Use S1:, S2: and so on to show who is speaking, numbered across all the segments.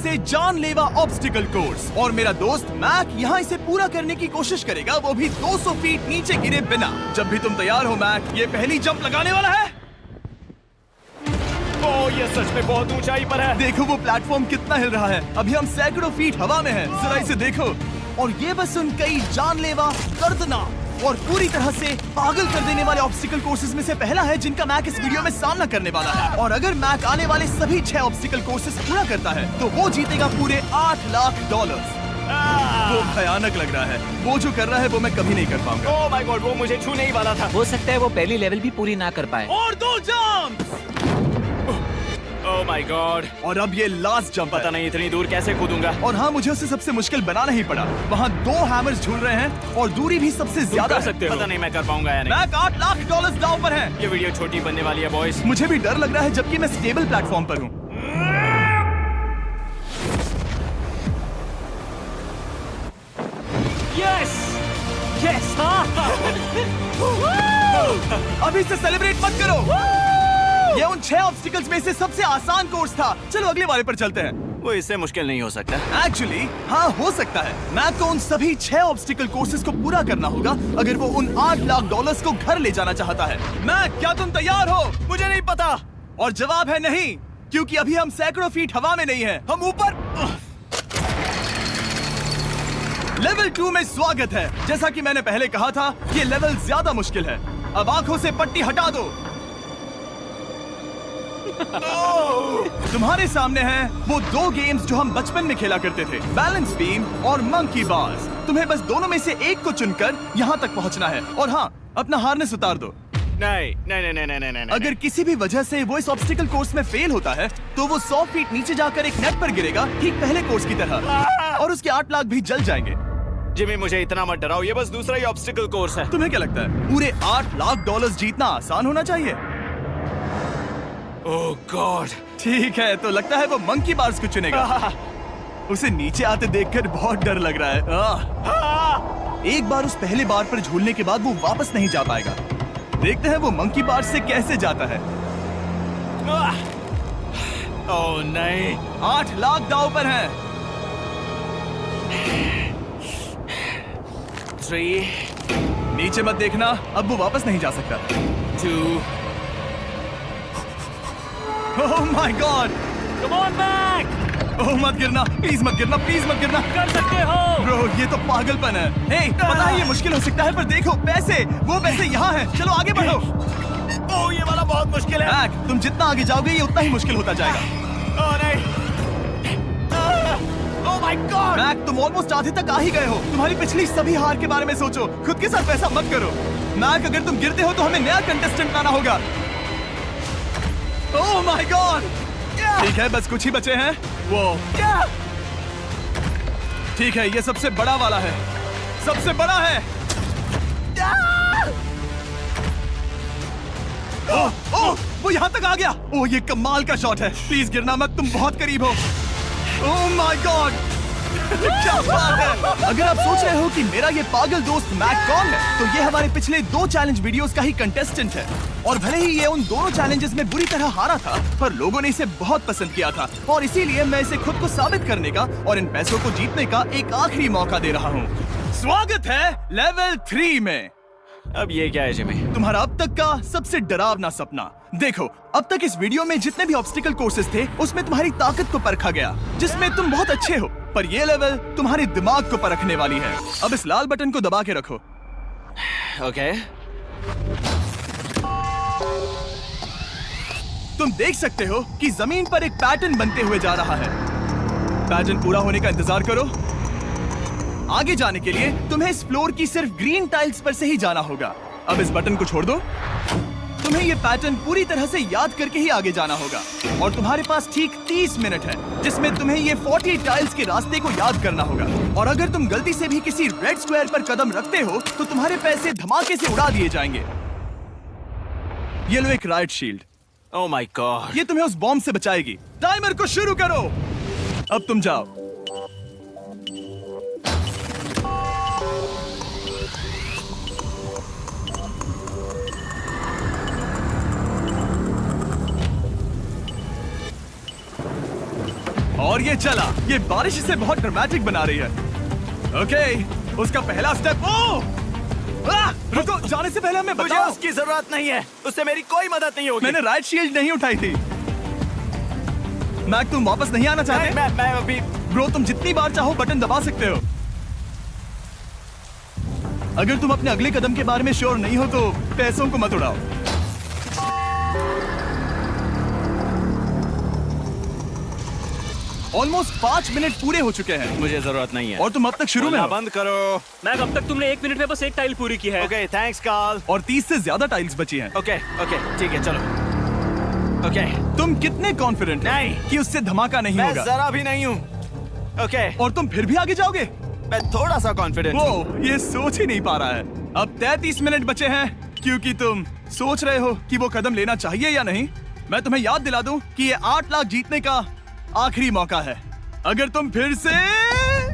S1: से जानलेवा obstacle course और मेरा दोस्त मैक यहाँ इसे पूरा करने की कोशिश करेगा, वो भी 200 फीट नीचे गिरे बिना। जब भी तुम तैयार हो मैक, ये पहली जंप लगाने वाला है।
S2: ओह, ये सच में बहुत ऊंचाई पर है।
S1: देखो वो प्लेटफॉर्म कितना हिल रहा है। अभी हम सैकड़ों फीट हवा में हैं। जरा इसे देखो। और ये बस उन कई जानलेवा, दर्दनाक और पूरी तरह से पागल कर देने वाले ऑब्स्टिकल कोर्सेज में से पहला है जिनका मैक इस वीडियो में सामना करने वाला है। और अगर मैक आने वाले सभी 6 ऑब्स्टिकल कोर्सेज पूरा करता है तो वो जीतेगा पूरे $8 लाख। वो भयानक लग रहा है। वो जो कर रहा है वो मैं कभी नहीं कर पाऊंगा।
S2: ओह माय गॉड, वो मुझे छूने ही वाला था।
S3: हो सकता है वो पहली लेवल भी पूरी ना कर पाए।
S1: और 2 जंप।
S2: Oh my God.
S1: और अब ये लास्ट जंप।
S2: पता नहीं इतनी दूर कैसे कूदूंगा।
S1: और हाँ, मुझे उसे सबसे मुश्किल बनाना ही पड़ा। वहाँ 2 हैमर्स झूल रहे हैं और दूरी भी सबसे ज्यादा
S2: कर सकते हो। पता नहीं मैं कर पाऊंगा या नहीं।
S1: मैक $8 लाख दांव पर है।
S2: ये वीडियो छोटी बनने वाली है बॉयज।
S1: मुझे भी डर लग रहा है जबकि मैं स्टेबल प्लेटफॉर्म पर हूँ।
S2: Yes yes.
S1: अभी से सेलिब्रेट मत करो। ये उन 6 ऑब्स्टिकल्स में से सबसे आसान कोर्स था। चलो अगले वाले पर चलते हैं।
S2: वो इससे मुश्किल नहीं हो सकता।
S1: एक्चुअली हाँ, हो सकता है। मैक को उन सभी 6 ऑब्स्टिकल कोर्सेज को पूरा करना होगा अगर वो उन $8 लाख को घर ले जाना चाहता है। मैक, क्या तुम तैयार हो?
S2: मुझे नहीं पता।
S1: और जवाब है नहीं, क्योंकि अभी हम सैकड़ों फीट हवा में नहीं हैं। हम ऊपर। लेवल 2 में स्वागत है। जैसा कि मैंने पहले कहा था, ये लेवल ज्यादा मुश्किल है। अब आंखों से पट्टी हटा दो। तुम्हारे सामने हैं वो 2 गेम्स जो हम बचपन में खेला करते थे, बैलेंस बीम और मंकी बार्स। तुम्हें बस दोनों में से एक को चुनकर यहाँ तक पहुँचना है। और हाँ, अपना हार्नेस उतार दो।
S2: नहीं नहीं नहीं नहीं नहीं नहीं।
S1: अगर किसी भी वजह से वो इस ऑब्स्टिकल कोर्स में फेल होता है तो वो 100 फीट नीचे जाकर एक नेट पर गिरेगा, ठीक पहले कोर्स की तरह, और उसके 8 लाख भी जल जाएंगे।
S2: जिमी, मुझे इतना मत डराओ। ये बस दूसरा ही ऑब्स्टिकल कोर्स है।
S1: तुम्हें क्या लगता है पूरे $8 लाख जीतना आसान होना चाहिए?
S2: ओह गॉड।
S1: ठीक है, तो लगता है वो मंकी बार्स को चुनेगा। उसे नीचे आते देखकर बहुत डर लग रहा है। एक बार उस पहले बार पर झूलने के बाद वो वापस नहीं जा पाएगा। देखते हैं वो मंकी बार से कैसे जाता है।
S2: ओह नहीं।
S1: 8 लाख दांव पर हैं।
S2: 3
S1: नीचे मत देखना, अब वो वापस नहीं जा सकता।
S2: 2
S1: oh my god.
S2: Come on back.
S1: Oh मत गिरना, प्लीज मत गिरना, प्लीज मत गिरना।
S2: कर सकते हो।
S1: ब्रो, ये तो पागलपन है। हे, पता है ये मुश्किल हो सकता है, पर देखो पैसे, वो पैसे यहाँ हैं। चलो आगे बढ़ो।
S2: ओह, ये वाला बहुत मुश्किल है।
S1: मैक, तुम जितना आगे जाओगे ये उतना ही मुश्किल होता जाएगा।
S2: ओह नहीं। ओह माय गॉड।
S1: मैक, तुम ऑलमोस्ट आधे तक आ ही गए हो। तुम्हारी पिछली सभी हार के बारे में सोचो। खुद के साथ वैसा मत करो। मैक, अगर तुम गिरते हो तो हमें नया कंटेस्टेंट लाना होगा। ओह माय गॉड। ठीक है, बस कुछ ही बचे हैं। वो ठीक है, ये सबसे बड़ा वाला है। सबसे बड़ा है। ओह ओह, वो यहाँ तक आ गया। ओह, ये कमाल का शॉट है। प्लीज गिरना मत, तुम बहुत करीब हो। ओह माय गॉड, क्या बात है। अगर आप सोच रहे हो कि मेरा ये पागल दोस्त मैक कौन है, तो ये हमारे पिछले 2 चैलेंज वीडियोस का ही कंटेस्टेंट है। और भले ही ये उन दोनों चैलेंजेस में बुरी तरह हारा था, पर लोगों ने इसे बहुत पसंद किया था। और इसीलिए मैं इसे खुद को साबित करने का और इन पैसों को जीतने का एक आखिरी मौका दे रहा हूँ। स्वागत है लेवल 3 में।
S2: अब ये क्या है जिमी?
S1: तुम्हारा अब तक का सबसे डरावना सपना। देखो, अब तक इस वीडियो में जितने भी ऑब्स्टिकल कोर्सेज थे उसमें तुम्हारी ताकत को परखा गया, जिसमें तुम बहुत अच्छे हो। पर ये लेवल तुम्हारे दिमाग को परखने वाली है। अब इस लाल बटन को दबा के रखो।
S2: ओके।
S1: तुम देख सकते हो कि जमीन पर एक पैटर्न बनते हुए जा रहा है। पैटर्न पूरा होने का इंतजार करो। आगे जाने के लिए तुम्हें इस फ्लोर की सिर्फ ग्रीन टाइल्स पर से ही जाना होगा। अब इस बटन को छोड़ दो। तुम्हें ये पैटर्न पूरी तरह से याद करके ही आगे जाना होगा। और तुम्हारे पास ठीक 30 मिनट है, जिसमें तुम्हें ये 40 टाइल्स के रास्ते को याद करना होगा। और अगर तुम गलती से भी किसी रेड स्क्वायर पर कदम रखते हो तो तुम्हारे पैसे धमाके से उड़ा दिए जाएंगे। ये लो एक right shield.
S2: Oh my God.
S1: ये तुम्हें उस बॉम्ब से बचाएगी। टाइमर को शुरू करो। अब तुम जाओ। और ये चला। ये बारिश इसे बहुत ड्रामेटिक बना रही है। ओके, उसका पहला स्टेप। रुको, जाने से पहले हमें
S2: मुझे
S1: बताओ।
S2: उसकी जरूरत नहीं है, उससे मेरी कोई मदद नहीं होगी।
S1: मैंने राइट शील्ड नहीं उठाई थी। मैक, तुम वापस नहीं आना चाहते?
S2: मैं अभी
S1: ब्रो, तुम जितनी बार चाहो बटन दबा सकते हो। अगर तुम अपने अगले कदम के बारे में श्योर नहीं हो तो पैसों को मत उड़ाओ। ऑलमोस्ट 5 मिनट पूरे हो चुके हैं
S2: मुझे जरूरत नहीं है।
S1: और तुम अब तक शुरू में
S2: बोलना
S1: हो।
S2: बंद करो।
S4: मैक, अब तक तुमने 1 मिनट में बस एक टाइल पूरी की है।
S2: Okay, thanks Carl.
S1: और 30 से ज्यादा टाइल्स बची हैं।
S2: ओके ओके, ठीक है, चलो। ओके,
S1: तुम कितने कॉन्फिडेंट
S2: नहीं।
S1: कि उससे धमाका नहीं
S2: मैं
S1: होगा?
S2: जरा भी नहीं हूँ। ओके,
S1: और तुम फिर भी आगे जाओगे?
S2: मैं थोड़ा सा कॉन्फिडेंट हूँ।
S1: वो ये सोच ही नहीं पा रहा है। अब 33 मिनट बचे हैं क्योंकि तुम सोच रहे हो कि वो कदम लेना चाहिए या नहीं। मैं तुम्हें याद दिला दूं कि ये 8 लाख जीतने का आखिरी मौका है। अगर तुम फिर से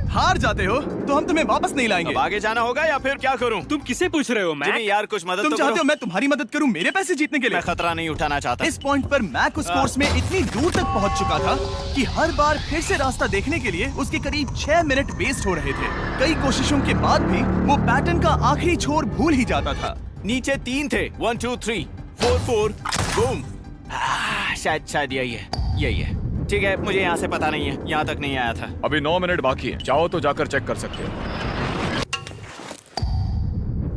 S1: हार जाते हो तो हम तुम्हें वापस नहीं लाएंगे।
S2: अब आगे जाना होगा या फिर क्या करूं?
S4: तुम किसे पूछ रहे हो मैक?
S2: जिमी यार, कुछ मदद
S1: तुम
S2: तो
S1: चाहते
S2: करो।
S1: हो मैं तुम्हारी मदद करूं मेरे पैसे जीतने के लिए?
S2: मैं खतरा नहीं उठाना चाहता।
S1: इस पॉइंट पर मैक उस कोर्स में इतनी दूर तक पहुंच चुका था कि हर बार फिर से रास्ता देखने के लिए उसके करीब 6 मिनट वेस्ट हो रहे थे। कई कोशिशों के बाद भी वो पैटर्न का आखिरी छोर भूल ही जाता था।
S2: नीचे 3 थे। 1 2 3 4 4 बूम। शायद यही है। ठीक है, मुझे यहाँ से पता नहीं है, यहाँ तक नहीं आया था।
S5: अभी 9 मिनट बाकी है, चाहो तो जाकर चेक कर सकते हो।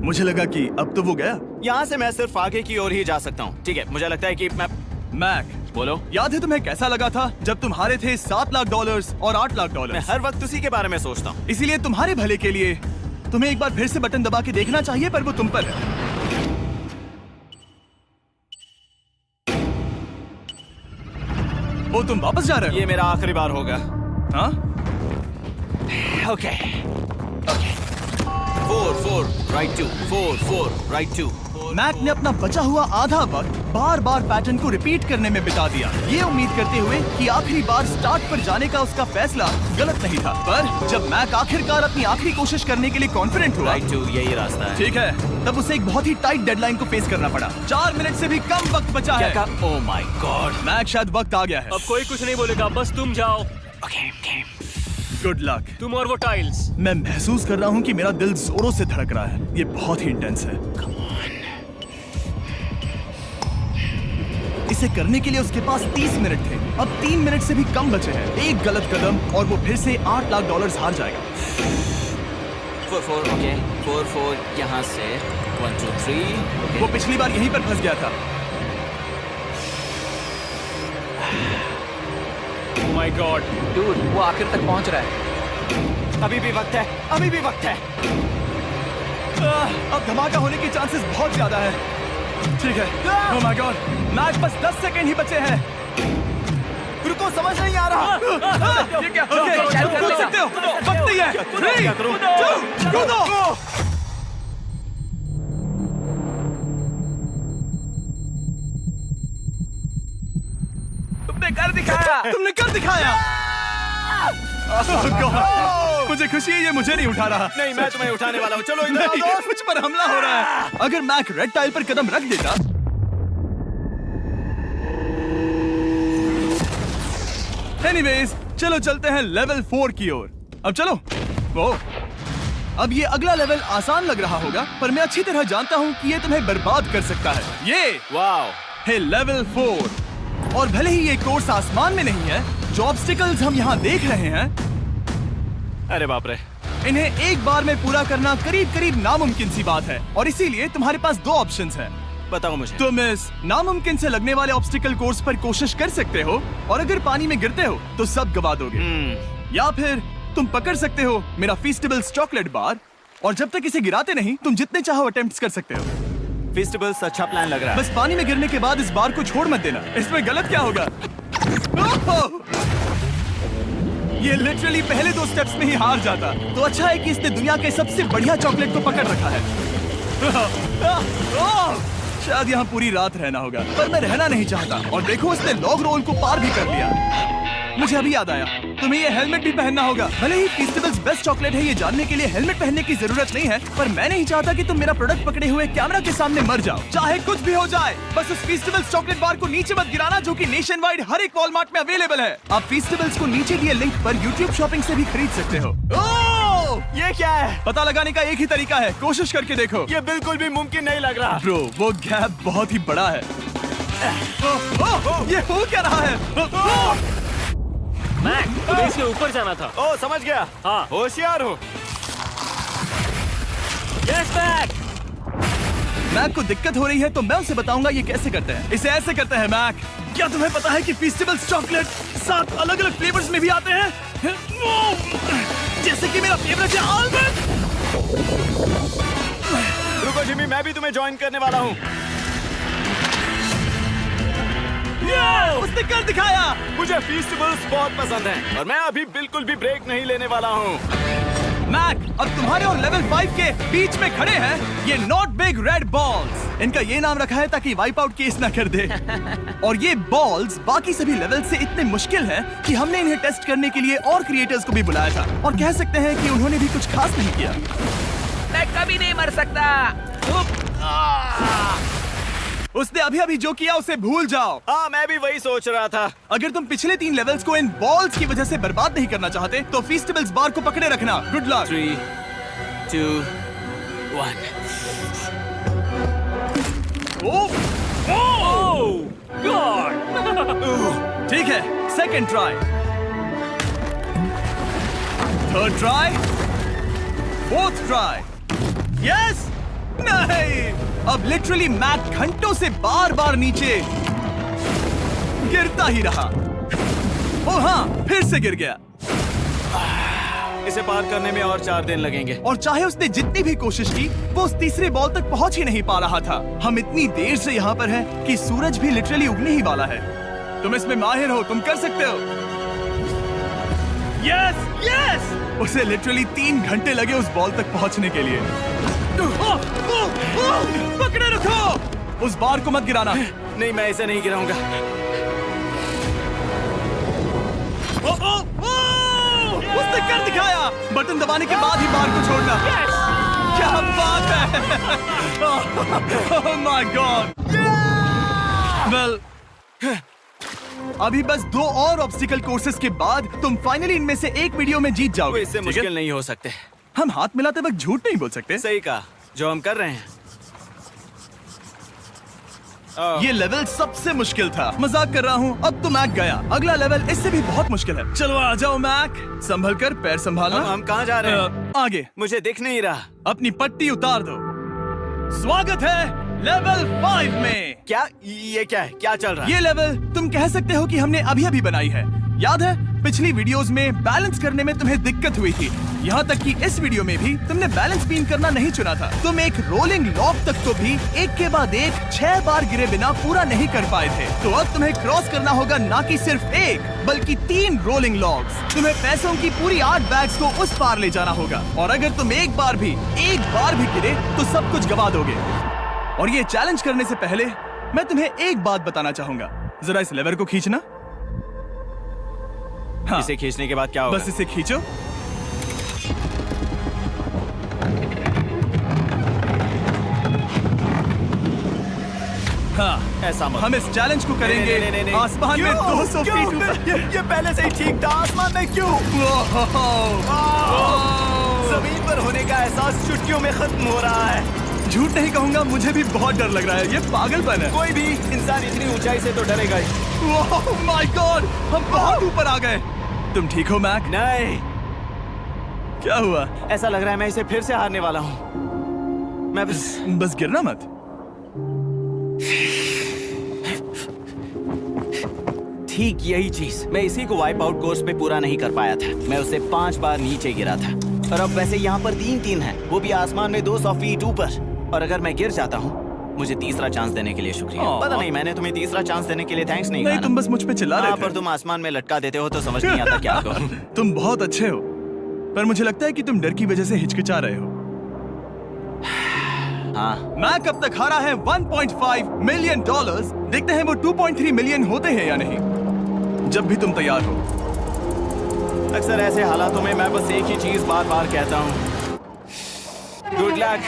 S1: मुझे लगा कि अब तो वो गया।
S2: यहाँ से मैं सिर्फ आगे की ओर ही जा सकता हूँ। ठीक है, मुझे लगता है कि मैं
S1: मैक,
S2: बोलो।
S1: याद है तुम्हें कैसा लगा था जब तुम हारे थे $7 लाख और $8 लाख?
S2: मैं हर वक्त उसी के बारे में सोचता हूँ।
S1: इसीलिए तुम्हारे भले के लिए तुम्हें एक बार फिर से बटन दबा के देखना चाहिए, पर वो तुम पर है। वो तुम वापस जा रहे हो?
S2: ये मेरा आखिरी बार होगा।
S1: हाँ?
S2: Okay 4 4 right 2 4 4 right 2।
S1: मैक ने अपना बचा हुआ आधा वक्त बार बार पैटर्न को रिपीट करने में बिता दिया, ये उम्मीद करते हुए कि आखिरी बार स्टार्ट पर जाने का उसका फैसला गलत नहीं था। पर जब मैक आखिरकार अपनी आखिरी कोशिश करने के लिए कॉन्फिडेंट हुआ,
S2: राइट 2 यही रास्ता है।
S1: ठीक है, तब उसे एक बहुत ही टाइट डेडलाइन को फेस करना पड़ा। 4 मिनट से भी कम वक्त बचा
S2: क्या
S1: है।
S2: कहा? ओह माय गॉड।
S1: मैक, शायद वक्त आ गया है।
S4: अब कोई कुछ नहीं बोलेगा, बस तुम जाओ।
S2: Okay
S1: good luck.
S4: तुम और वो टाइल्स।
S1: मैं महसूस कर रहा हूँ कि मेरा दिल जोरों से धड़क रहा है। ये बहुत ही इंटेंस है। इसे करने के लिए उसके पास 30 मिनट थे। अब 3 मिनट से भी कम बचे हैं। एक गलत कदम और वो फिर से $8 लाख हार जाएगा।
S2: 4 4 ओके 4 4 यहाँ से 1 2 3।
S1: वो पिछली बार यहीं पर फंस गया था।
S4: ओह माय गॉड।
S3: डूड, वो आखिर तक पहुंच रहा है।
S2: अभी भी वक्त है, अभी भी वक्त है।
S1: अब धमाका होने की चांसेस बहुत ज्यादा है। ठीक है। ओह माय गॉड, मैक, बस 10 सेकंड ही बचे हैं।
S2: रुको, समझ नहीं आ रहा।
S1: ये क्या? ओके, तुम कूद सकते हो। वक्त नहीं है। 3 2 कूदो।
S3: तुमने कर दिखाया।
S1: तुमने कर दिखाया। Oh God, मुझे खुशी है ये मुझे नहीं उठा रहा।
S2: नहीं, मैं तुम्हें उठाने वाला हूँ। चलो इधर आओ
S1: नहीं,
S2: दोस्त।
S1: मुझ पर हमला हो रहा है। अगर मैक रेड टाइल पर कदम रख देता, एनीवेज, चलो चलते हैं लेवल 4 की ओर। अब चलो। वो अब ये अगला लेवल आसान लग रहा होगा, पर मैं अच्छी तरह जानता हूँ कि ये तुम्हें बर्बाद कर सकता है। ये
S2: वाओ।
S1: है लेवल 4। और भले ही ये कोर्स आसमान में नहीं है, जो ऑब्स्टिकल्स हम यहाँ देख रहे हैं,
S2: अरे बाप रे।
S1: इन्हें एक बार में पूरा करना करीब करीब नामुमकिन सी बात है। और इसीलिए तुम्हारे पास 2 ऑप्शंस हैं।
S2: बताओ मुझे।
S1: तुम इस नामुमकिन से लगने वाले ऑब्स्टिकल कोर्स पर कोशिश कर सकते हो, और अगर पानी में गिरते हो तो सब गवा दोगे। या फिर तुम पकड़ सकते हो मेरा फीस्टेबल्स चॉकलेट बार, और जब तक इसे गिराते नहीं तुम जितने चाहो अटेम्प्ट्स कर सकते हो।
S2: फेस्टिवल्स अच्छा प्लान लग रहा है।
S1: बस पानी में गिरने के बाद इस बार को छोड़ मत देना। इसमें गलत क्या होगा? ओह! ये लिटरली पहले 2 स्टेप्स में ही हार जाता। तो अच्छा है कि इसने दुनिया के सबसे बढ़िया चॉकलेट को पकड़ रखा है। शायद यहाँ पूरी रात रहना होगा, पर मैं रहना नहीं चाहता। और देखो, इसने लॉग रोल को पार भी कर लिया। मुझे अभी याद आया, तुम्हें ये हेलमेट भी पहनना होगा। भले ही फीस्टेबल्स बेस्ट चॉकलेट है ये जानने के लिए हेलमेट पहनने की जरूरत नहीं है, पर मैं नहीं चाहता कि तुम मेरा प्रोडक्ट पकड़े हुए कैमरा के सामने मर जाओ। चाहे कुछ भी हो जाए, बस उस फीस्टेबल्स चॉकलेट बार को नीचे मत गिराना, जो कि नेशन वाइड हर एक वॉलमार्ट में अवेलेबल है। आप फीस्टेबल्स को नीचे दिए लिंक पर YouTube शॉपिंग से भी खरीद सकते हो।
S2: ये क्या है?
S1: पता लगाने का एक ही तरीका है, कोशिश करके देखो।
S2: ये बिल्कुल भी मुमकिन नहीं लग रहा।
S1: ब्रो, वो गैप बहुत ही बड़ा है। ये हो क्या रहा है?
S4: मैक, तुम्हें इसके ऊपर जाना था।
S2: ओ, समझ गया।
S4: हाँ।
S2: होशियार हो।
S4: Yes Mac.
S1: मैक को दिक्कत हो रही है तो मैं उसे बताऊंगा ये कैसे करते हैं। इसे ऐसे करते हैं मैक। क्या तुम्हें पता है कि फीस्टेबल्स चॉकलेट 7 अलग-अलग फ्लेवर्स में भी आते हैं? जैसे कि मेरा फेवरेट है आलमंड।
S2: रुको जिमी, मैं भी तुम्हें ज्वाइन करने वाला हूँ।
S1: उसने कर दिखाया।
S2: मुझे फीस्टेबल्स बहुत पसंद हैं और मैं अभी बिल्कुल भी ब्रेक नहीं लेने वाला हूँ।
S1: मैक, अब तुम्हारे और लेवल 5 के बीच में खड़े हैं ये नॉट बिग रेड बॉल्स। इनका ये नाम रखा है ताकि वाइप आउट केस ना कर दे। और ये बॉल्स बाकी सभी लेवल से इतने मुश्किल हैं कि हमने इन्हें टेस्ट करने के लिए और क्रिएटर्स को भी बुलाया था, और कह सकते हैं कि उन्होंने भी कुछ खास नहीं किया।
S3: मैं कभी नहीं मर सकता।
S1: उसने अभी जो किया उसे भूल जाओ।
S2: हाँ, मैं भी वही सोच रहा था।
S1: अगर तुम पिछले 3 लेवल्स को इन बॉल्स की वजह से बर्बाद नहीं करना चाहते तो फीस्टेबल्स बार को पकड़े रखना। Good luck.
S2: 3, 2, 1।
S4: गॉड।
S1: ठीक है, second try, third try, fourth try. Yes, नहीं, अब लिटरली मैक घंटों से बार बार नीचे गिरता ही रहा। ओ हाँ, फिर से गिर गया।
S2: इसे पार करने में और 4 दिन लगेंगे।
S1: और चाहे उसने जितनी भी कोशिश की, वो उस तीसरे बॉल तक पहुंच ही नहीं पा रहा था। हम इतनी देर से यहाँ पर हैं कि सूरज भी लिटरली उगने ही वाला है। तुम इसमें माहिर हो, तुम कर सकते हो। Yes, yes! उसे लिटरली 3 घंटे लगे उस बॉल तक पहुंचने के लिए। पकड़े रखो, उस बार को मत गिराना।
S2: नहीं, मैं इसे नहीं गिराऊंगा।
S1: उसने कर दिखाया। बटन दबाने के बाद ही बार को छोड़ना। क्या बात है! Oh my God! Well, अभी बस 2 और ऑब्स्टिकल कोर्सेस के बाद तुम फाइनली इनमें से एक वीडियो में जीत
S2: वो
S1: जाओगे।
S2: इससे
S1: ठीक है?
S2: मुश्किल नहीं हो सकते।
S1: हम हाथ मिलाते वक्त झूठ नहीं बोल सकते।
S2: सही कहा, जो हम कर रहे हैं।
S1: ये लेवल सबसे मुश्किल था। मजाक कर रहा हूँ, अब तो मैक गया। अगला लेवल इससे भी बहुत मुश्किल है। चलो आ जाओ मैक, संभल कर, पैर संभालना।
S2: हम कहाँ जा रहे हैं?
S1: आगे।
S2: मुझे दिख नहीं रहा।
S1: अपनी पट्टी उतार दो। स्वागत है लेवल 5 में।
S2: क्या? ये क्या है? क्या चल रहा है?
S1: ये लेवल तुम कह सकते हो कि हमने अभी बनाई है। याद है पिछली वीडियोस में बैलेंस करने में तुम्हें दिक्कत हुई थी, यहाँ तक कि इस वीडियो में भी तुमने बैलेंस बीन करना नहीं चुना था। तुम एक रोलिंग लॉक तक तो भी एक के बाद एक 6 बार गिरे बिना पूरा नहीं कर पाए थे। तो अब तुम्हें क्रॉस करना होगा ना कि सिर्फ एक, बल्कि 3 रोलिंग लॉक्स। तुम्हें पैसों की पूरी 8 बैग्स को उस पार ले जाना होगा, और अगर तुम एक बार भी गिरे तो सब कुछ गवा दोगे। और ये चैलेंज करने से पहले मैं तुम्हें एक बात बताना चाहूंगा। जरा इस लेवर को खींचना। हाँ,
S2: इसे खींचने के बाद क्या होगा?
S1: बस इसे खींचो। हाँ,
S2: ऐसा मत।
S1: हम इस चैलेंज को करेंगे
S2: नहीं।
S1: आसमान में 200 फीट ऊपर।
S2: ये पहले से ही ठीक था। आसमान में क्यों? जमीन पर होने का एहसास चुटकियों में खत्म हो रहा है।
S1: झूठ नहीं कहूंगा, मुझे भी बहुत डर लग रहा है। ये पागलपन है।
S2: कोई भी इंसान इतनी ऊंचाई से तो डरेगा ही।
S1: ओह माय गॉड, हम बहुत ऊपर आ गए। तुम ठीक हो मैक?
S2: नहीं,
S1: क्या हुआ?
S2: ऐसा लग रहा है मैं इसे फिर से हारने वाला हूँ। मैं
S1: बस गिरना मत।
S2: ठीक यही चीज मैं इसी को वाइप आउट कोर्स पे पूरा नहीं कर पाया था। मैं उसे 5 बार नीचे गिरा था, और अब वैसे यहाँ पर 3 है, वो भी आसमान में 200 फीट ऊपर। और अगर मैं गिर जाता हूँ, मुझे तीसरा चांस देने के लिए शुक्रिया। पता नहीं, मैंने तुम्हें तीसरा चांस देने के लिए थैंक्स नहीं कहा ना।
S1: तुम बस मुझ पे चिल्ला रहे थे।
S2: पर तुम आसमान में लटका देते हो तो समझ नहीं आता क्या करूं।
S1: तुम बहुत अच्छे हो, पर मुझे लगता है कि तुम डर की वजह से हिचकिचा रहे हो।
S2: हाँ,
S1: मैक अब तक हारा है $1.5 मिलियन। देखते हैं वो 2.3 मिलियन होते हैं या नहीं। जब भी तुम तैयार हो।
S2: अक्सर ऐसे हालातों में मैं बस एक ही चीज बार बार कहता हूँ, गुड लक।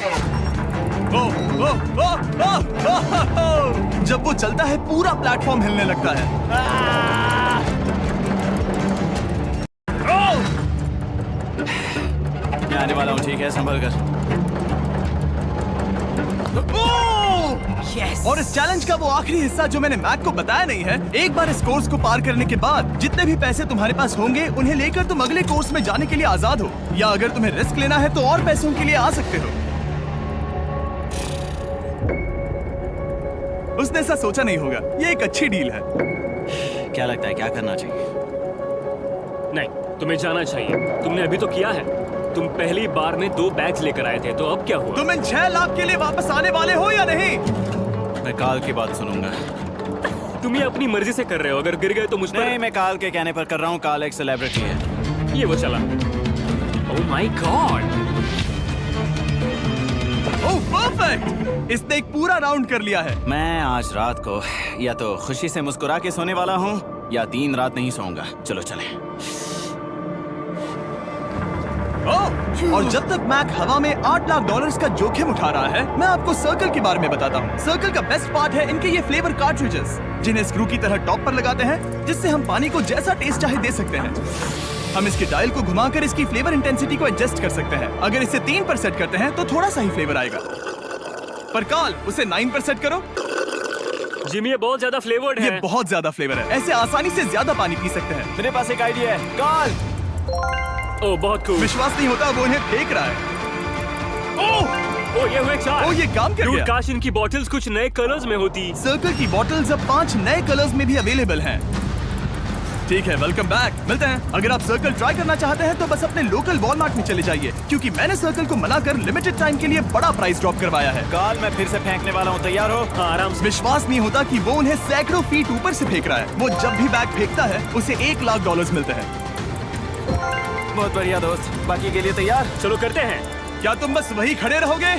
S1: जब वो चलता है पूरा प्लेटफॉर्म हिलने लगता है।
S2: मैं आने वाला हूँ, ठीक है, संभल कर।
S1: Yes. और इस चैलेंज का वो आखिरी हिस्सा जो मैंने मैक को बताया नहीं है, एक बार इस कोर्स को पार करने के बाद जितने भी पैसे तुम्हारे पास होंगे उन्हें लेकर तुम अगले कोर्स में जाने के लिए आजाद हो, या अगर तुम्हें रिस्क लेना है तो और पैसों के लिए आ सकते हो। उसने ऐसा सोचा नहीं होगा, ये एक अच्छी डील है।
S2: क्या लगता है क्या करना चाहिए?
S4: नहीं, तुम्हें जाना चाहिए। तुमने अभी तो किया है। तुम पहली बार में 2 बैग्स लेकर आए थे, तो अब क्या हुआ?
S1: तुम इन 6 लाख के लिए वापस आने वाले हो या नहीं?
S2: मैं काल की बात सुनूंगा।
S4: तुम ये अपनी मर्जी से कर रहे हो, अगर गिर गए तो मुझ पर।
S2: नहीं, मैं काल के कहने पर कर रहा हूँ। काल एक सेलिब्रिटी है।
S4: ये वो चला। ओह माय गॉड!
S1: Oh perfect! इसने एक पूरा राउंड कर लिया है।
S2: मैं आज रात को या तो खुशी से मुस्कुरा के सोने वाला हूँ या 3 रात नहीं सोऊंगा। चलो चलें।
S1: और जब तक मैक हवा में $8 लाख का जोखिम उठा रहा है, मैं आपको सर्कल के बारे में बताता हूँ। सर्कल का बेस्ट पार्ट है इनके ये फ्लेवर कार्ट्रिजेस, जिन्हें स्क्रू की तरह टॉप पर लगाते हैं, जिससे हम पानी को जैसा टेस्ट चाहे दे सकते हैं। हम इसके डायल को घुमाकर इसकी फ्लेवर इंटेंसिटी को एडजस्ट कर सकते हैं। अगर इसे 3 पर सेट करते हैं तो थोड़ा सा ही फ्लेवर आएगा, पर काल उसे 9 पर सेट करो।
S4: जिमी, ये बहुत ज्यादा फ्लेवर्ड है।
S1: ये बहुत ज्यादा फ्लेवर है, ऐसे आसानी से ज्यादा पानी पी सकते हैं।
S2: मेरे पास एक आइडिया है। काल,
S4: ओह बहुत कूल।
S1: विश्वास नहीं होता, वो उन्हें फेंक रहा है।
S4: ओह ये हुए 4।
S1: ओह, ये काम कर
S4: Dude,
S1: गया।
S4: काश इनकी बॉटल्स कुछ नए कलर्स में होती।
S1: सर्कल की बॉटल्स अब 5 नए कलर्स में भी अवेलेबल हैं। ठीक है, वेलकम बैक। मिलते हैं। अगर आप सर्कल ट्राई करना चाहते हैं तो बस अपने लोकल वॉलमार्ट में चले जाइए, क्योंकि मैंने सर्कल को मना कर लिमिटेड टाइम के लिए बड़ा प्राइस ड्रॉप करवाया है।
S2: काल, मैं फिर से फेंकने वाला हूँ। तैयार हो?
S4: हाँ, आराम से।
S1: विश्वास नहीं होता कि वो उन्हें सैकड़ों फीट ऊपर से फेंक रहा है। वो जब भी बैग फेंकता है उसे $1 लाख मिलते हैं।
S2: बहुत बढ़िया दोस्त, बाकी के लिए तैयार?
S4: चलो करते हैं।
S1: क्या तुम बस वही खड़े रहोगे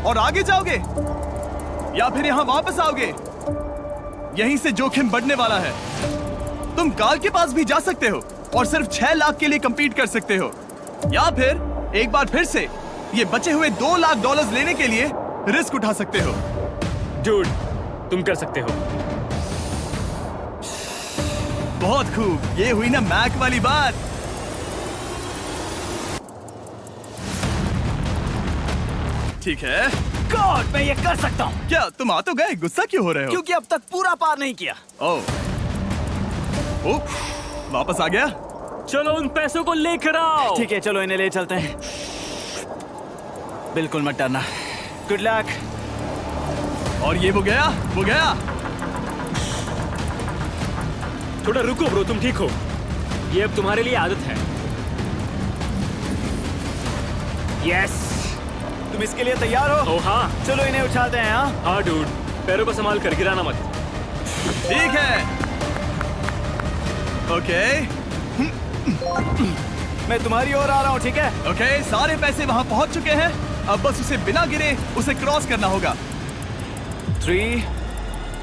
S1: और आगे जाओगे, या फिर यहाँ वापस आओगे? यहीं से जोखिम बढ़ने वाला है। तुम काल के पास भी जा सकते हो और सिर्फ 6 लाख के लिए compete कर सकते हो, या फिर एक बार फिर से ये बचे हुए $2 लाख लेने के लिए रिस्क उठा सकते हो।
S4: Dude, तुम कर सकते हो।
S1: बहुत खूब, ये हुई ना मैक वाली बात। ठीक है।
S2: गॉड, मैं ये कर सकता हूँ।
S1: क्या तुम आ तो गए, गुस्सा क्यों हो रहे हो?
S2: क्योंकि अब तक पूरा पार नहीं किया।
S1: ओह, वापस आ गया।
S4: चलो उन पैसों को लेकर आओ।
S2: ठीक है, चलो इन्हें ले चलते हैं। बिल्कुल मत डरना। Good luck.
S1: और ये वो गया।
S4: थोड़ा रुको ब्रो, तुम ठीक हो? ये अब तुम्हारे लिए आदत है। यस।
S2: तुम इसके लिए तैयार हो?
S4: ओह हाँ।
S2: चलो इन्हें उठाते हैं। हाँ
S4: हाँ डूड, पैरों को संभाल कर, गिराना मत।
S1: ठीक है। ओके
S2: मैं तुम्हारी ओर आ रहा हूँ, ठीक है?
S1: ओके, सारे पैसे वहां पहुंच चुके हैं। अब बस उसे बिना गिरे उसे क्रॉस करना होगा।
S2: 3,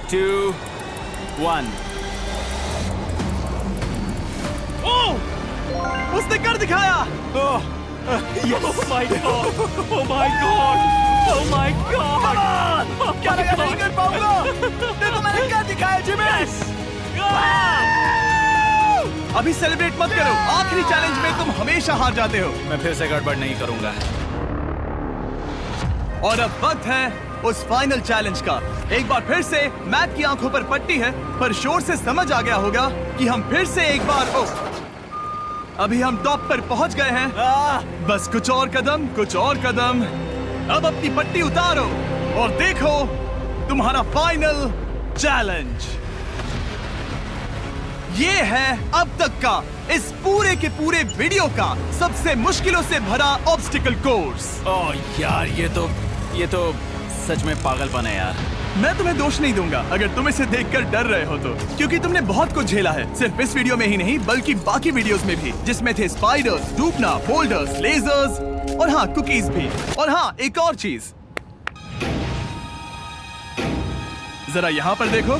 S2: 2, 1।
S1: उसने कर दिखाया।
S2: ओह,
S4: Oh my god! Oh my god! Oh my god!
S2: क्या लगा नहीं कर पाऊंगा? देखो मैंने क्या दिखाया जिमी।
S1: अभी सेलिब्रेट मत करो, आखिरी चैलेंज में तुम हमेशा हार जाते हो।
S2: मैं फिर से गड़बड़ नहीं करूंगा।
S1: और अब वक्त है उस फाइनल चैलेंज का। एक बार फिर से मैक की आंखों पर पट्टी है, पर शोर से समझ आ गया होगा कि हम फिर से एक बार अभी हम टॉप पर पहुंच गए हैं। बस कुछ और कदम। अब अपनी पट्टी उतारो और देखो तुम्हारा फाइनल चैलेंज। ये है अब तक का इस पूरे के पूरे वीडियो का सबसे मुश्किलों से भरा ऑब्स्टिकल कोर्स।
S2: ओह यार, ये तो सच में पागलपन है यार।
S1: मैं तुम्हें दोष नहीं दूंगा अगर तुम इसे देखकर डर रहे हो तो, क्योंकि तुमने बहुत कुछ झेला है, सिर्फ इस वीडियो में ही नहीं बल्कि बाकी वीडियोस में भी, जिसमें थे स्पाइडर्स, डूबना, बोल्डर्स, लेजर्स और हाँ कुकीज भी। और हाँ, एक और चीज, जरा यहाँ पर देखो।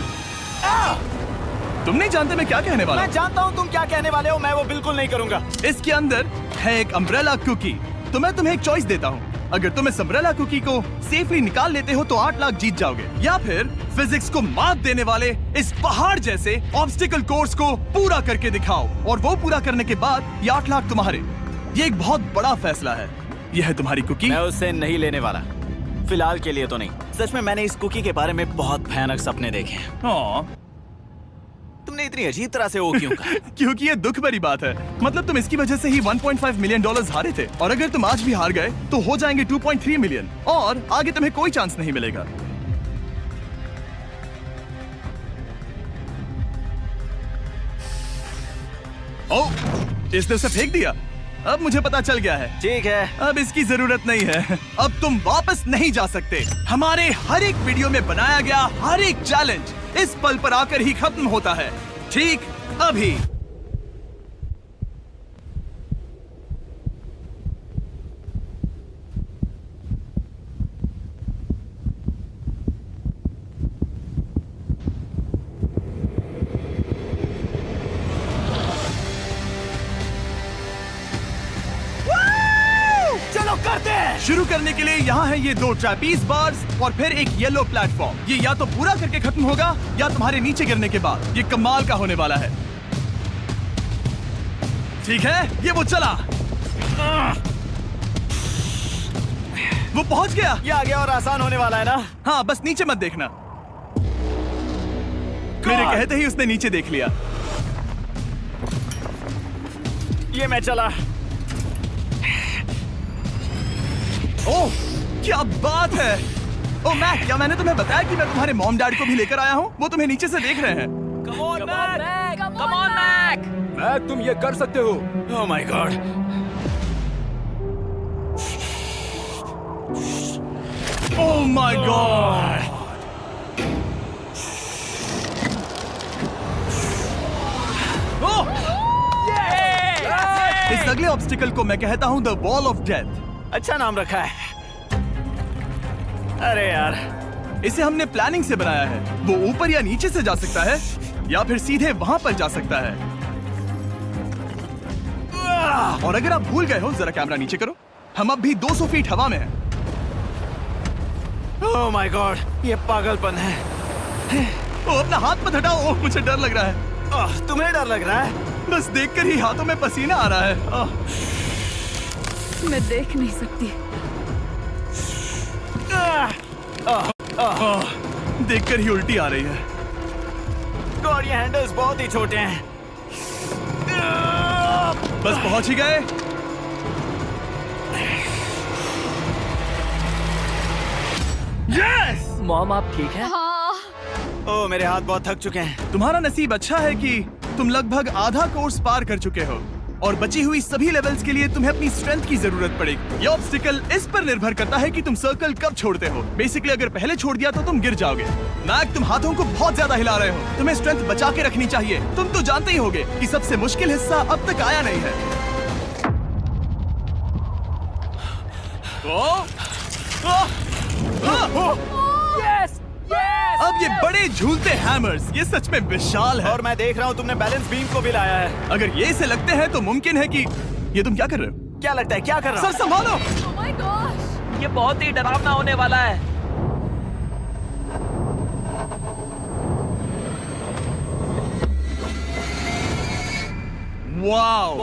S1: तुम नहीं जानते मैं क्या कहने वाला
S2: मैं जानता हूँ तुम क्या कहने वाले हो, मैं वो बिल्कुल नहीं करूंगा।
S1: हूँ। इसके अंदर है एक अम्ब्रेला कुकी। तो मैं तुम्हें एक चॉइस देता हूँ। अगर तुम इस अम्ब्रेला कुकी को सेफली निकाल लेते हो तो 8 लाख जीत जाओगे, या फिर फिजिक्स को मात देने वाले इस पहाड़ जैसे ऑब्स्टिकल कोर्स को पूरा करके दिखाओ, और वो पूरा करने के बाद ये 8 लाख तुम्हारे। ये एक बहुत बड़ा फैसला है। यह है तुम्हारी कुकी।
S2: मैं उससे नहीं लेने वाला, फिलहाल के लिए तो नहीं। सच में मैंने इस कुकी के बारे में बहुत भयानक सपने देखे हैं।
S1: हाँ,
S2: तुमने इतनी अजीब तरह से वो क्यों कहा?
S1: क्योंकि ये दुख भरी बात है। मतलब तुम इसकी वजह से ही 1.5 मिलियन डॉलर्स हारे थे, और अगर तुम आज भी हार गए तो हो जाएंगे 2.3 मिलियन, और आगे तुम्हें कोई चांस नहीं मिलेगा। ओह, इसने उसे फेंक दिया। अब मुझे पता चल गया है।
S2: ठीक है,
S1: अब इसकी जरूरत नहीं है। अब तुम वापस नहीं जा सकते। हमारे हर एक वीडियो में बनाया गया हर एक चैलेंज इस पल पर आकर ही खत्म होता है। ठीक अभी।
S2: चलो करते हैं।
S1: शुरू करने के लिए यहाँ है ये 2 ट्रैपीज बार्स और फिर एक येलो प्लेटफॉर्म। ये या तो पूरा करके खत्म होगा या तुम्हारे नीचे गिरने के बाद। ये कमाल का होने वाला है। ठीक है, ये वो चला। वो पहुंच गया।
S2: ये आगे और आसान होने वाला है ना?
S1: हाँ, बस नीचे मत देखना। मेरे कहते ही उसने नीचे देख लिया।
S2: ये मैं चला।
S1: ओह, क्या बात है। ओह मैक, क्या मैंने तुम्हें बताया कि मैं तुम्हारे मॉम डैड को भी लेकर आया हूँ? वो तुम्हें नीचे से देख रहे हैं।
S3: Come on Mac.
S5: मैक, तुम ये कर सकते हो।
S2: ओह my God.
S1: Oh my God. इस अगले ऑब्स्टिकल को मैं कहता हूँ द वॉल ऑफ डेथ।
S2: अच्छा नाम रखा है। अरे यार,
S1: इसे हमने प्लानिंग से बनाया है। वो ऊपर या नीचे से जा सकता है, या फिर सीधे वहां पर जा सकता है। और अगर आप भूल गए हो, जरा कैमरा नीचे करो। हम अब भी 200 फीट हवा में हैं।
S2: ओह माय गॉड, ये पागलपन है।
S1: ओ, अपना हाथ मत हटाओ। ओह, मुझे डर लग रहा है।
S2: तुम्हें डर लग रहा है?
S1: बस देखकर ही हाथों में पसीना आ रहा है।
S6: मैं देख नहीं सकती।
S1: देखकर ही उल्टी आ रही है।
S2: गॉड, ये हैंडल्स बहुत ही छोटे हैं।
S1: बस पहुंच ही गए। यस!
S3: मॉम, आप ठीक है?
S6: हाँ।
S2: ओह, मेरे हाथ बहुत थक चुके हैं।
S1: तुम्हारा नसीब अच्छा है कि तुम लगभग आधा कोर्स पार कर चुके हो, और बची हुई सभी लेवल्स के लिए तुम्हें अपनी स्ट्रेंथ की जरूरत पड़ेगी। ये ऑब्स्टिकल इस पर निर्भर करता है कि तुम सर्कल कब छोड़ते हो। बेसिकली अगर पहले छोड़ दिया तो तुम गिर जाओगे। मैक, तुम हाथों को बहुत ज्यादा हिला रहे हो। तुम्हें स्ट्रेंथ बचा के रखनी चाहिए। तुम तो जानते ही होगे कि सबसे मुश्किल हिस्सा अब तक आया नहीं है।
S3: Yes, yes.
S1: अब ये बड़े झूलते हैमर्स, ये सच में विशाल है।
S2: और मैं देख रहा हूँ तुमने बैलेंस बीम को भी लाया है।
S1: अगर ये इसे लगते हैं तो मुमकिन है कि ये तुम क्या कर रहे हो?
S2: क्या लगता है, क्या कर रहा
S1: सर
S2: हूँ?
S1: संभालो।
S6: Oh my gosh!
S3: ये बहुत ही डरावना होने वाला है।
S1: वाओ!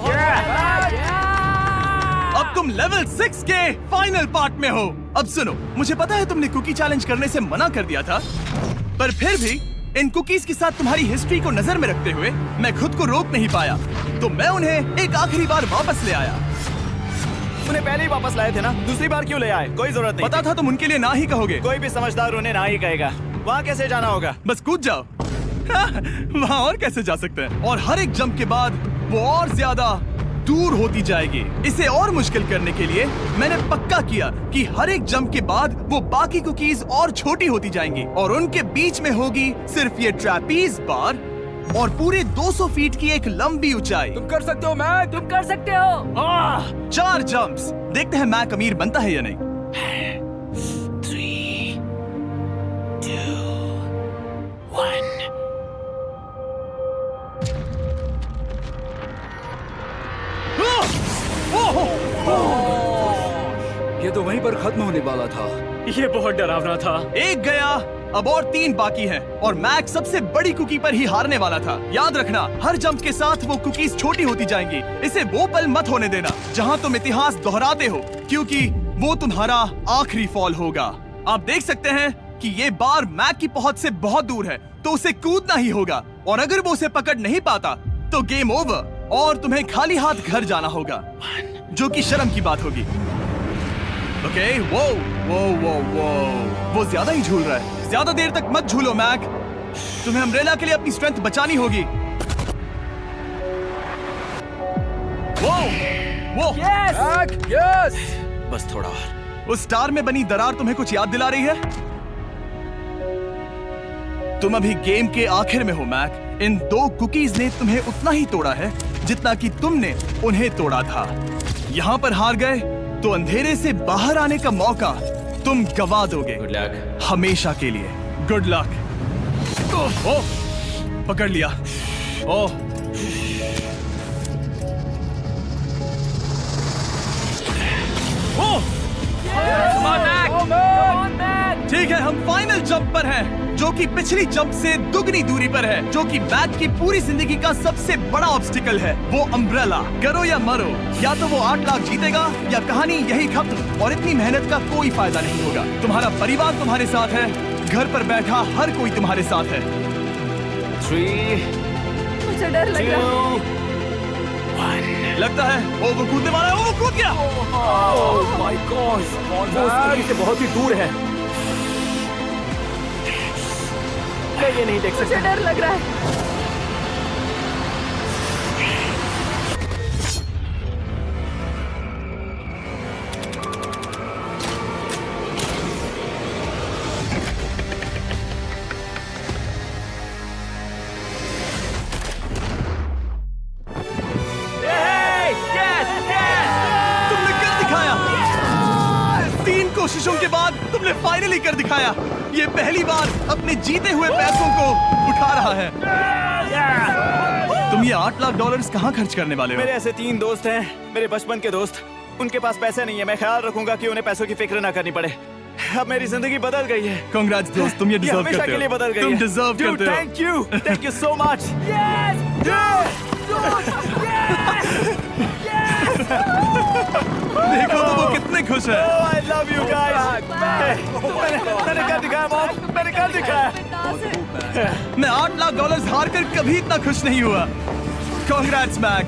S1: अब तुम लेवल 6 के फाइनल पार्ट में हो। अब सुनो, मुझे पता है तुमने कुकी चैलेंज करने से मना कर दिया था, पर फिर भी इन कुकीज के साथ तुम्हारी हिस्ट्री को नजर में रखते हुए मैं खुद को रोक नहीं पाया, तो मैं उन्हें एक आखिरी बार वापस ले आया।
S2: उन्हें पहले ही वापस लाए थे ना, दूसरी बार क्यों ले आए? कोई जरूरत नहीं।
S1: पता था तुम उनके लिए ना ही कहोगे।
S2: कोई भी समझदार उन्हें ना ही कहेगा। वहाँ कैसे जाना होगा?
S1: बस कूद जाओ। वहाँ और कैसे जा सकते हैं? और हर एक जंप के बाद वो और ज्यादा दूर होती जाएगी। इसे और मुश्किल करने के लिए मैंने पक्का किया कि हर एक जंप के बाद वो बाकी कुकीज और छोटी होती जाएंगी, और उनके बीच में होगी सिर्फ ये ट्रैपीज बार और पूरे 200 फीट की एक लंबी ऊंचाई।
S5: तुम कर सकते हो मैक।
S3: तुम कर सकते हो।
S1: 4 जंप्स। देखते हैं मैक अमीर बनता है या नहीं।
S2: 3, 2, 1।
S5: तो वहीं पर खत्म होने वाला था।
S4: ये बहुत डरावना था।
S1: एक गया, अब और 3 बाकी हैं और मैक सबसे बड़ी कुकी पर ही हारने वाला था। याद रखना, हर जंप के साथ वो कुकीज छोटी होती जाएंगी। इसे वो पल मत होने देना जहां तुम इतिहास दोहराते हो, क्योंकि वो तुम्हारा आखिरी फॉल होगा। आप देख सकते हैं कि ये बार मैक की पहुंच से बहुत दूर है, तो उसे कूदना ही होगा। और अगर वो उसे पकड़ नहीं पाता तो गेम ओवर और तुम्हें खाली हाथ घर जाना होगा, जो कि शर्म की बात होगी। ओके, वो ज्यादा ही झूल रहा है। ज्यादा देर तक मत झूलो मैक, तुम्हें अम्ब्रेला के लिए अपनी स्ट्रेंथ बचानी होगी। वो
S5: मैक, यस।
S2: बस थोड़ा और।
S1: उस स्टार में बनी दरार तुम्हें कुछ याद दिला रही है? तुम अभी गेम के आखिर में हो मैक। इन 2 कुकीज ने तुम्हें उतना ही तोड़ा है जितना कि तुमने उन्हें तोड़ा था। यहाँ पर हार गए तो अंधेरे से बाहर आने का मौका तुम गवा दोगे।
S2: Good luck.
S1: हमेशा के लिए। Good luck. ओह, पकड़ लिया। ओह, ओह, ठीक है, हम फाइनल जंप पर हैं, जो कि पिछली जंप से दुगनी दूरी पर है, जो कि मैक की पूरी जिंदगी का सबसे बड़ा ऑब्स्टिकल है। वो अम्ब्रेला। करो या मरो, या तो वो 8 लाख जीतेगा या कहानी यही खत्म और इतनी मेहनत का कोई फायदा नहीं होगा। तुम्हारा परिवार तुम्हारे साथ है, घर पर बैठा हर कोई तुम्हारे साथ है।
S2: 3,
S6: मुझे डर लग रहा है।
S2: 2, 1।
S1: लगता है वो कूदने वाला है। वो कूद गया।
S5: ओह माय गॉड, वो उस से बहुत ही दूर है। मैं ये नहीं देख
S6: मुझे
S5: सकता।
S6: डर लग रहा है।
S1: तुमने कर दिखाया। 3 कोशिशों के बाद तुमने फाइनली कर दिखाया। ये पहली बार अपने जीते हुए पैसों को उठा रहा है। तुम ये $8 लाख कहाँ खर्च करने वाले हो?
S2: मेरे ऐसे 3 दोस्त हैं, मेरे बचपन के दोस्त। उनके पास पैसे नहीं है। मैं ख्याल रखूंगा कि उन्हें पैसों की फिक्र ना करनी पड़े। अब मेरी जिंदगी बदल गई है।
S1: कांग्रेट्स दोस्त, तुम ये डिजर्व
S2: हमेशा
S1: करते
S2: के लिए
S1: हो।
S2: बदल गई
S1: तुम
S2: है।
S1: डिजर्व करते हो।
S2: Thank you so much.
S1: देखो तो वो कितने खुश है।
S2: I love you guys. मैंने कर दिखाया मॉम, मैंने कर दिखाया।
S1: मैं $8 लाख हार कर कभी इतना खुश नहीं हुआ। Congrats Mac.